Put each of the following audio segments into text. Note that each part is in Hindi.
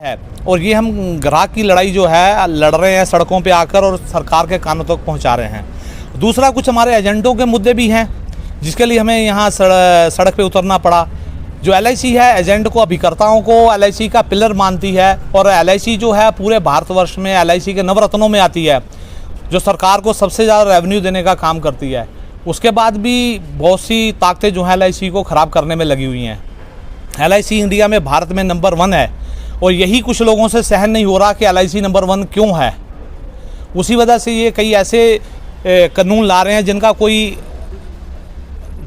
है और ये हम ग्राहक की लड़ाई जो है लड़ रहे हैं सड़कों पे आकर और सरकार के कानों तक पहुंचा रहे हैं। दूसरा कुछ हमारे एजेंटों के मुद्दे भी हैं जिसके लिए हमें यहाँ सड़क पे उतरना पड़ा। जो LIC है एजेंट को अभिकर्ताओं को LIC का पिलर मानती है और LIC जो है पूरे भारतवर्ष में LIC के नवरत्नों में आती है जो सरकार को सबसे ज़्यादा रेवेन्यू देने का काम करती है। उसके बाद भी बहुत सी ताकतें जो हैं LIC को ख़राब करने में लगी हुई हैं। LIC इंडिया में भारत में नंबर 1 है और यही कुछ लोगों से सहन नहीं हो रहा कि LIC नंबर 1 क्यों है। उसी वजह से ये कई ऐसे कानून ला रहे हैं जिनका कोई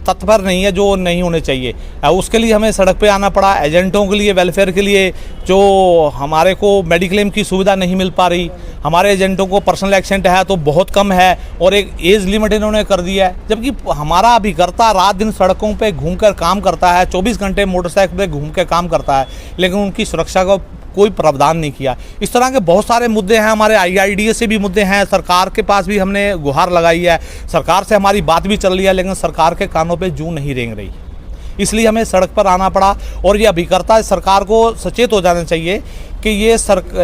तत्पर नहीं है, जो नहीं होने चाहिए। उसके लिए हमें सड़क पे आना पड़ा। एजेंटों के लिए वेलफेयर के लिए जो हमारे को मेडिक्लेम की सुविधा नहीं मिल पा रही, हमारे एजेंटों को पर्सनल एक्सीडेंट है तो बहुत कम है और एक एज लिमिट इन्होंने कर दिया है, जबकि हमारा अभिकर्ता रात दिन सड़कों पे घूमकर काम करता है, 24 घंटे मोटरसाइकिल पे घूम के काम करता है, लेकिन उनकी सुरक्षा का कोई प्रावधान नहीं किया। इस तरह के बहुत सारे मुद्दे हैं। हमारे IIDA से भी मुद्दे हैं, सरकार के पास भी हमने गुहार लगाई है, सरकार से हमारी बात भी चल रही है, लेकिन सरकार के कानों पे जूं नहीं रेंग रही। इसलिए हमें सड़क पर आना पड़ा और ये अभिकर्ता सरकार को सचेत हो जाना चाहिए कि ये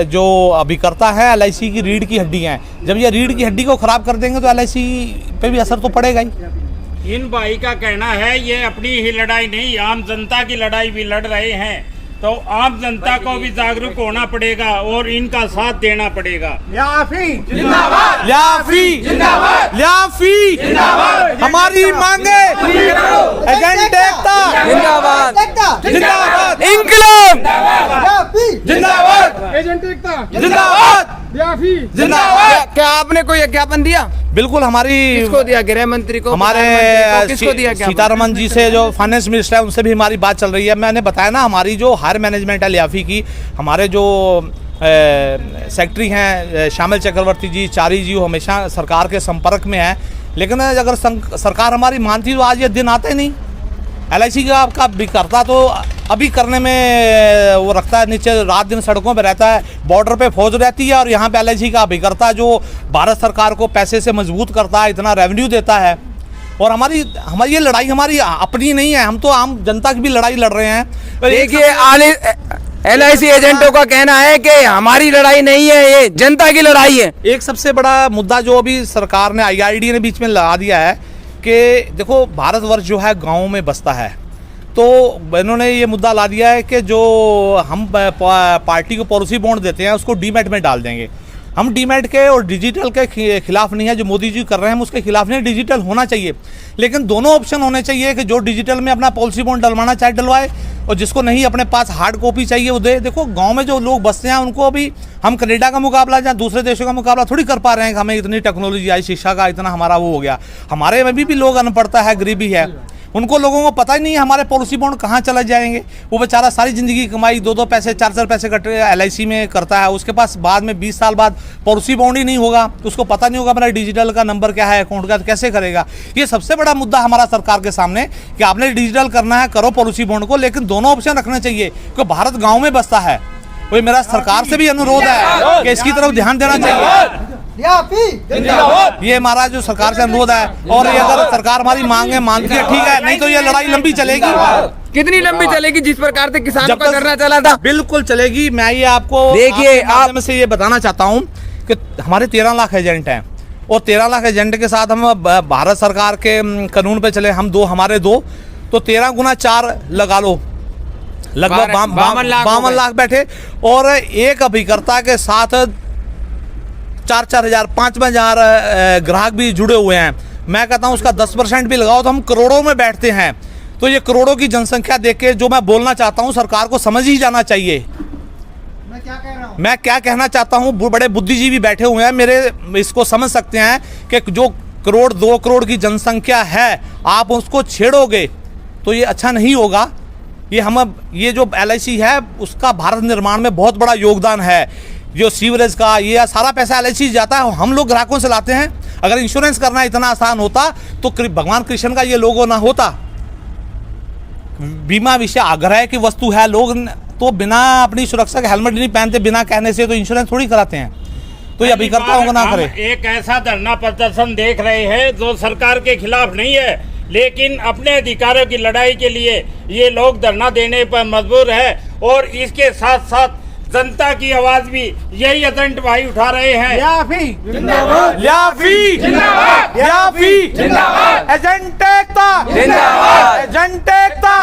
जो अभिकर्ता है LIC की रीढ़ की हड्डी हैं। जब ये रीढ़ की हड्डी को ख़राब कर देंगे तो LIC पे भी असर तो पड़ेगा ही। इन भाई का कहना है ये अपनी ही लड़ाई नहीं, आम जनता की लड़ाई भी लड़ रहे हैं, तो आम जनता को भी जागरूक होना पड़ेगा और इनका साथ देना पड़ेगा। याफी जिंदाबाद, याफी जिंदाबाद, याफी जिंदाबाद। हमारी मांगे एजेंट एकता जिंदाबाद, जिंदाबाद, इंकलाब जिंदाबाद, एजेंट एकता जिंदाबाद, याफी जिंदाबाद। क्या आपने कोई ज्ञापन दिया? बिल्कुल, हमारी किसको दिया? गृह मंत्री को, हमारे किसको दिया? सीतारमन जी से जो फाइनेंस मिनिस्टर है उनसे भी हमारी बात चल रही है। मैंने बताया ना, हमारी जो हायर मैनेजमेंट है लियाफी की, हमारे जो सेक्रेटरी हैं शामिल चक्रवर्ती जी, चारी जी, वो हमेशा सरकार के संपर्क में है, लेकिन अगर सरकार हमारी मानती तो आज ये दिन आते नहीं। LIC का अभिकर्ता तो अभी करने में वो रखता है, नीचे रात दिन सड़कों पे रहता है, बॉर्डर पे फौज रहती है और यहाँ पे LIC का अभिकर्ता जो भारत सरकार को पैसे से मजबूत करता है, इतना रेवेन्यू देता है। और हमारी ये लड़ाई हमारी अपनी नहीं है, हम तो आम जनता की भी लड़ाई लड़ रहे हैं। देखिए, LIC एजेंटों का कहना है कि हमारी लड़ाई नहीं है, ये जनता की लड़ाई है। एक सबसे बड़ा मुद्दा जो अभी सरकार ने IIDA ने बीच में लगा दिया है कि देखो भारतवर्ष जो है गाँव में बसता है, तो इन्होंने ये मुद्दा ला दिया है कि जो हम पार्टी को पॉलिसी बॉन्ड देते हैं उसको डीमैट में डाल देंगे। हम डीमैट के और डिजिटल के खिलाफ नहीं है, जो मोदी जी कर रहे हैं हम उसके खिलाफ नहीं। डिजिटल होना चाहिए, लेकिन दोनों ऑप्शन होने चाहिए कि जो डिजिटल में अपना पॉलिसी बॉन्ड डलवाना चाहे डलवाए और जिसको नहीं अपने पास हार्ड कॉपी चाहिए वो दे। देखो गांव में जो लोग बसते हैं उनको अभी हम कनाडा का मुकाबला या दूसरे देशों का मुकाबला थोड़ी कर पा रहे हैं कि हमें इतनी टेक्नोलॉजी आई, शिक्षा का इतना हमारा वो हो गया। हमारे में भी लोग अनपढ़ता है, गरीबी है, उनको लोगों को पता ही नहीं है हमारे पॉलिसी बॉन्ड कहाँ चला जाएंगे। वो बेचारा सारी ज़िंदगी कमाई 2-2 पैसे 4-4 पैसे कट LIC में करता है, उसके पास बाद में 20 साल बाद पॉलिसी बॉन्ड ही नहीं होगा, तो उसको पता नहीं होगा मेरा डिजिटल का नंबर क्या है, अकाउंट का, कैसे करेगा। ये सबसे बड़ा मुद्दा हमारा सरकार के सामने कि आपने डिजिटल करना है, करो पॉलिसी बॉन्ड को, लेकिन दोनों ऑप्शन रखने चाहिए क्योंकि भारत गाँव में बसता है। वही मेरा सरकार से भी अनुरोध है कि इसकी तरफ ध्यान देना चाहिए। ये हमारा जो सरकार से अनुरोध है, और ये अगर सरकार हमारी मांगे मानती है ठीक है, नहीं तो ये लड़ाई लंबी चलेगी। कितनी लंबी चलेगी? जिस प्रकार से किसानों का धरना चला था, बिल्कुल चलेगी। मैं ये आपको देखिए आप में से ये बताना चाहता हूँ कि हमारे 13 लाख एजेंट हैं और 13 लाख एजेंट के साथ हम भारत सरकार के कानून पे चले, हम हमारे दो, तो 13 गुना 4 लगा लो, लगभग 52 लाख बैठे। और एक अभिकर्ता के साथ 4-4 हज़ार 5-5 हज़ार ग्राहक भी जुड़े हुए हैं। मैं कहता हूं उसका 10% भी लगाओ तो हम करोड़ों में बैठते हैं। तो ये करोड़ों की जनसंख्या देख के जो मैं बोलना चाहता हूं सरकार को समझ ही जाना चाहिए। मैं क्या कहना चाहता हूं, बड़े बुद्धिजीवी बैठे हुए हैं, मेरे इसको समझ सकते हैं कि जो 1-2 करोड़ की जनसंख्या है आप उसको छेड़ोगे तो ये अच्छा नहीं होगा। ये जो LIC है उसका भारत निर्माण में बहुत बड़ा योगदान है। जो सीवरेज का ये सारा पैसा LIC जाता है, हम लोग ग्राहकों से लाते हैं। अगर इंश्योरेंस करना इतना आसान होता तो भगवान कृष्ण का ये लोगो ना होता। बीमा विषय आग्रह की वस्तु है, लोग तो बिना अपनी सुरक्षा के हेलमेट नहीं पहनते, बिना कहने से तो इंश्योरेंस थोड़ी कराते हैं। तो ये अभिकर्ताओं को ना करे। एक ऐसा धरना प्रदर्शन देख रहे हैं जो सरकार के खिलाफ नहीं है, लेकिन अपने अधिकारों की लड़ाई के लिए ये लोग धरना देने पर मजबूर है। और इसके साथ साथ जनता की आवाज भी यही एजेंट भाई उठा रहे हैं। याफी एजेंट एकता एजेंट एकता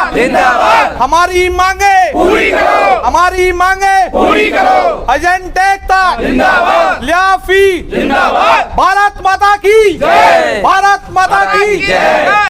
हमारी मांगे पूरी करो, हमारी मांगे पूरी करो। एजेंट एकता याफी भारत माता की जय, भारत माता की जय।